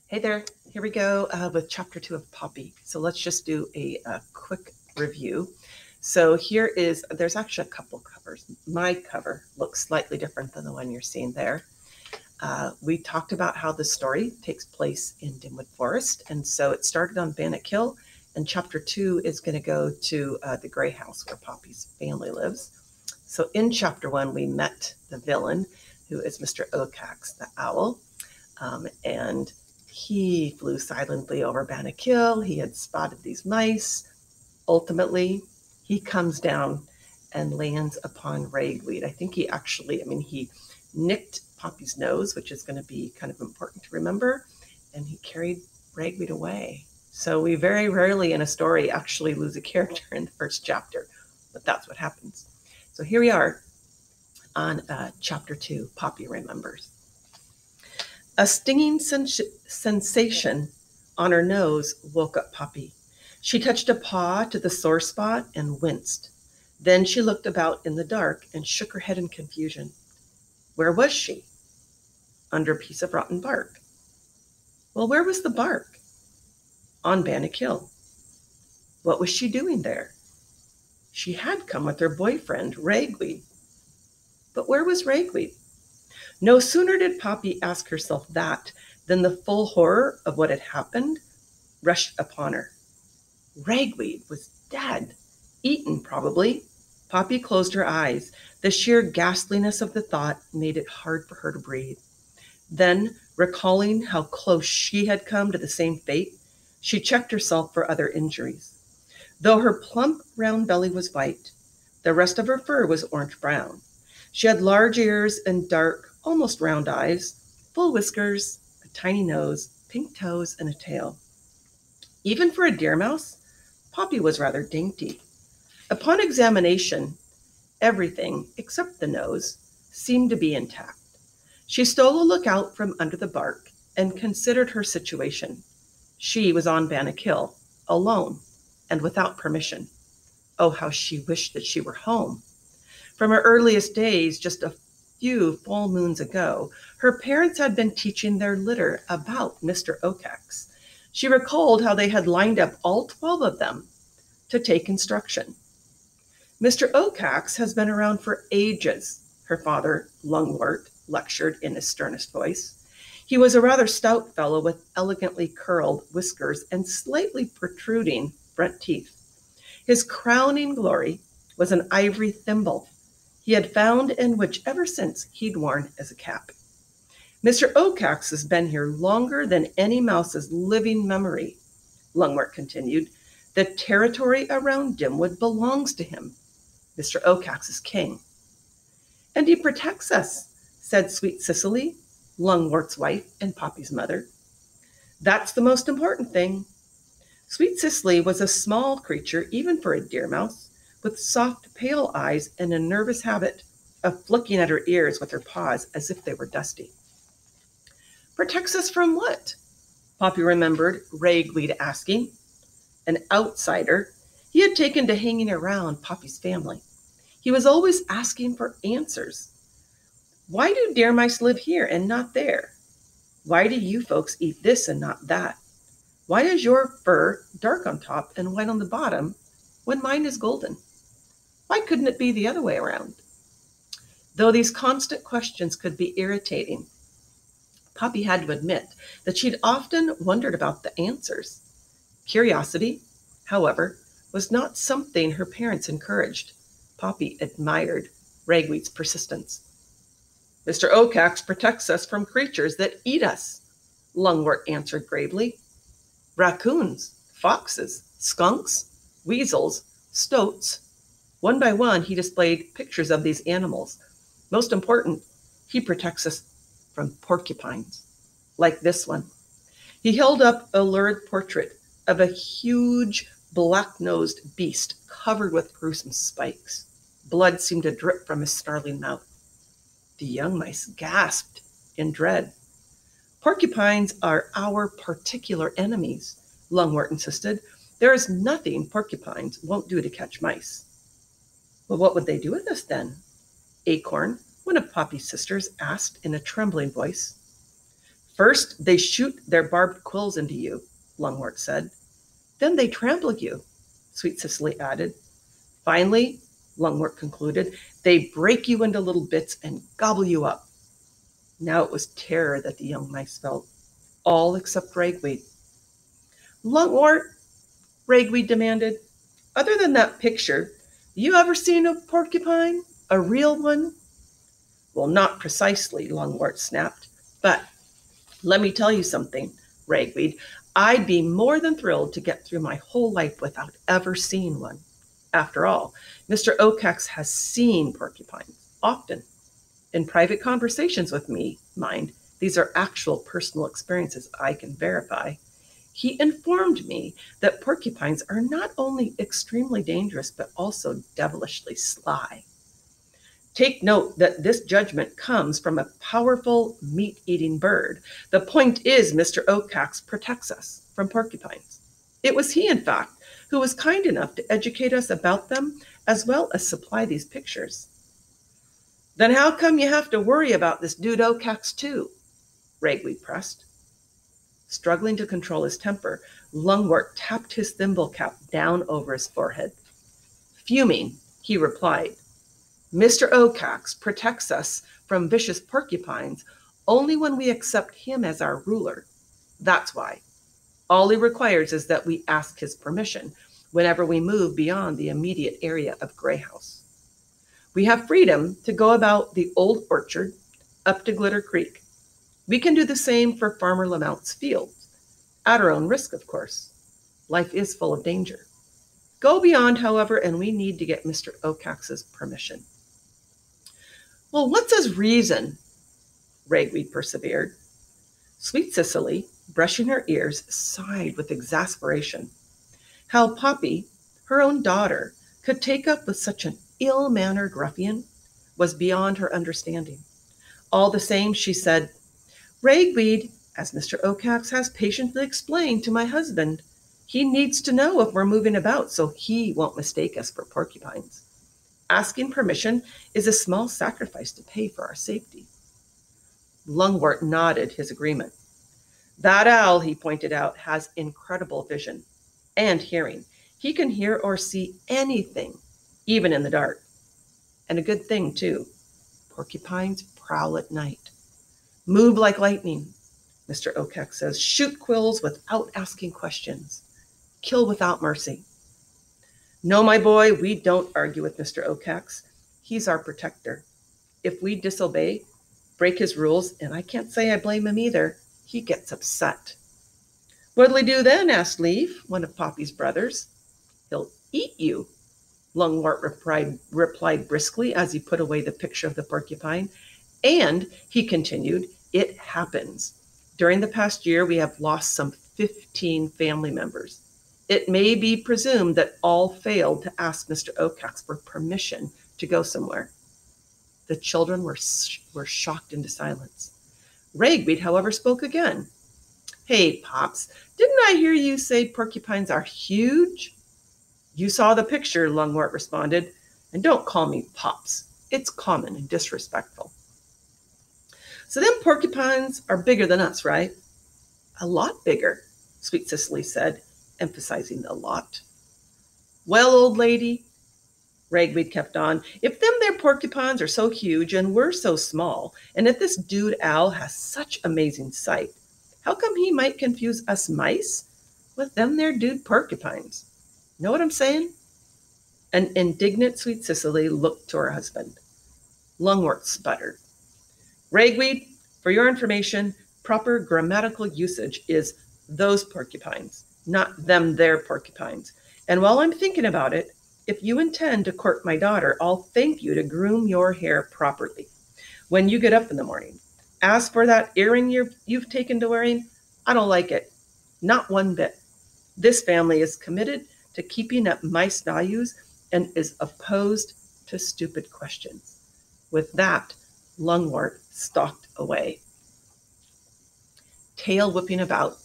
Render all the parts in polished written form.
Hey there, here we go with chapter 2 of Poppy. So let's just do a quick review. So there's actually a couple covers. My cover looks slightly different than the one you're seeing there. We talked about how the story takes place in Dimwood Forest, and so it started on Bannock Hill, and chapter 2 is going to go to the Grey House where Poppy's family lives. So in chapter 1, we met the villain, who is Mr. Okax, the owl, and he flew silently over Bannock Hill. He had spotted these mice. Ultimately, he comes down and lands upon ragweed. I think he nicked Poppy's nose, which is going to be kind of important to remember, and he carried ragweed away. So we very rarely in a story actually lose a character in the first chapter, but that's what happens. So here we are on chapter 2, Poppy Remembers. A stinging sensation on her nose woke up Poppy. She touched a paw to the sore spot and winced. Then she looked about in the dark and shook her head in confusion. Where was she? Under a piece of rotten bark. Well, where was the bark? On Bannock Hill. What was she doing there? She had come with her boyfriend, Ragweed. But where was Ragweed? No sooner did Poppy ask herself that than the full horror of what had happened rushed upon her. Ragweed was dead, eaten probably. Poppy closed her eyes. The sheer ghastliness of the thought made it hard for her to breathe. Then, recalling how close she had come to the same fate, she checked herself for other injuries. Though her plump, round belly was white, the rest of her fur was orange-brown. She had large ears and dark, almost round eyes, full whiskers, a tiny nose, pink toes, and a tail. Even for a deer mouse, Poppy was rather dainty. Upon examination, everything, except the nose, seemed to be intact. She stole a look out from under the bark and considered her situation. She was on Bannock Hill, alone, and without permission. Oh, how she wished that she were home. From her earliest days, just a few full moons ago, her parents had been teaching their litter about Mr. Okax. She recalled how they had lined up all 12 of them to take instruction. Mr. Okax has been around for ages, her father, Lungwort, lectured in his sternest voice. He was a rather stout fellow with elegantly curled whiskers and slightly protruding front teeth. His crowning glory was an ivory thimble he had found and which ever since he'd worn as a cap. Mr. Okax has been here longer than any mouse's living memory, Lungwort continued. The territory around Dimwood belongs to him. Mr. Okax is king. And he protects us, said Sweet Cicely, Lungwort's wife and Poppy's mother. That's the most important thing. Sweet Cicely was a small creature, even for a deer mouse, with soft, pale eyes and a nervous habit of flicking at her ears with her paws as if they were dusty. Protects us from what? Poppy remembered Ragweed asking. An outsider, he had taken to hanging around Poppy's family. He was always asking for answers. Why do deer mice live here and not there? Why do you folks eat this and not that? Why is your fur dark on top and white on the bottom when mine is golden? Why couldn't it be the other way around? Though these constant questions could be irritating, Poppy had to admit that she'd often wondered about the answers. Curiosity, however, was not something her parents encouraged. Poppy admired Ragweed's persistence. Mr. Okax protects us from creatures that eat us, Lungwort answered gravely. Raccoons, foxes, skunks, weasels, stoats. One by one, he displayed pictures of these animals. Most important, he protects us from porcupines, like this one. He held up a lurid portrait of a huge, black-nosed beast covered with gruesome spikes. Blood seemed to drip from his snarling mouth. The young mice gasped in dread. Porcupines are our particular enemies, Lungwort insisted. There is nothing porcupines won't do to catch mice. Well, what would they do with us then? Acorn, one of Poppy's sisters, asked in a trembling voice. First, they shoot their barbed quills into you, Lungwort said. Then they trample you, Sweet Cicely added. Finally, Lungwort concluded, they break you into little bits and gobble you up. Now it was terror that the young mice felt, all except Ragweed. Lungwort, Ragweed demanded, other than that picture, you ever seen a porcupine? A real one? Well, not precisely, Lungwort snapped, but let me tell you something, Ragweed. I'd be more than thrilled to get through my whole life without ever seeing one. After all, Mr. Oacax has seen porcupines, often. In private conversations with me, mind, these are actual personal experiences I can verify. He informed me that porcupines are not only extremely dangerous, but also devilishly sly. Take note that this judgment comes from a powerful meat-eating bird. The point is, Mr. Oacax protects us from porcupines. It was he, in fact, who was kind enough to educate us about them, as well as supply these pictures. Then how come you have to worry about this dude Oacax too? Ragweed pressed. Struggling to control his temper, Lungwort tapped his thimble cap down over his forehead. Fuming, he replied, Mr. Oacax protects us from vicious porcupines only when we accept him as our ruler. That's why. All he requires is that we ask his permission whenever we move beyond the immediate area of Grey House. We have freedom to go about the old orchard up to Glitter Creek. We can do the same for Farmer Lamount's fields, at our own risk, of course. Life is full of danger. Go beyond, however, and we need to get Mr. Oacax's permission. Well, what's his reason? Ragweed persevered. Sweet Cicely, brushing her ears, sighed with exasperation. How Poppy, her own daughter, could take up with such an ill-mannered ruffian was beyond her understanding. All the same, she said, Ragweed, as Mr. Oacax has patiently explained to my husband, he needs to know if we're moving about so he won't mistake us for porcupines. Asking permission is a small sacrifice to pay for our safety. Lungwort nodded his agreement. That owl, he pointed out, has incredible vision and hearing. He can hear or see anything, even in the dark. And a good thing, too. Porcupines prowl at night. Move like lightning, Mr. Oacax says. Shoot quills without asking questions. Kill without mercy. No, my boy, we don't argue with Mr. Oacax. He's our protector. If we disobey, break his rules, and I can't say I blame him either, he gets upset. What'll he do then? Asked Leaf, one of Poppy's brothers. He'll eat you, Lungwort replied briskly as he put away the picture of the porcupine. And, he continued, it happens. During the past year, we have lost some 15 family members. It may be presumed that all failed to ask Mr. Oacax for permission to go somewhere. The children were shocked into silence. Ragweed, however, spoke again. Hey, Pops, didn't I hear you say porcupines are huge? You saw the picture, Lungwort responded. And don't call me Pops. It's common and disrespectful. So them porcupines are bigger than us, right? A lot bigger, Sweet Cicely said, emphasizing the lot. Well, old lady, Ragweed kept on, if them there porcupines are so huge and we're so small, and if this dude owl has such amazing sight, how come he might confuse us mice with them there dude porcupines? Know what I'm saying? An indignant Sweet Cicely looked to her husband. Lungwort sputtered. Ragweed, for your information, proper grammatical usage is those porcupines, not them there porcupines. And while I'm thinking about it, if you intend to court my daughter, I'll thank you to groom your hair properly when you get up in the morning. As for that earring you've taken to wearing, I don't like it. Not one bit. This family is committed to keeping up mice values and is opposed to stupid questions. With that, Lungwort stalked away, tail whipping about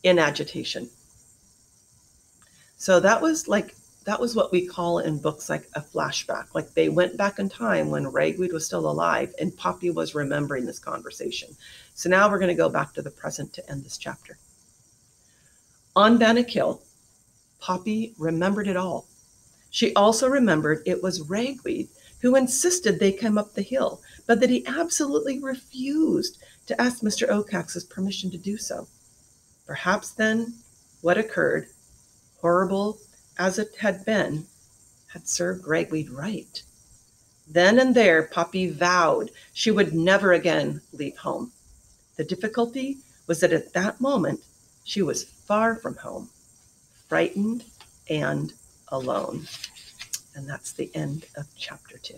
in agitation. So that was like that was what we call in books like a flashback. Like they went back in time when Ragweed was still alive and Poppy was remembering this conversation. So now we're going to go back to the present to end this chapter. On Bannock Hill, Poppy remembered it all. She also remembered it was Ragweed who insisted they come up the hill, but that he absolutely refused to ask Mr. Oaxax's permission to do so. Perhaps then what occurred, horrible as it had been, had served Ragweed right. Then and there, Poppy vowed she would never again leave home. The difficulty was that at that moment, she was far from home, frightened and alone. And that's the end of chapter 2.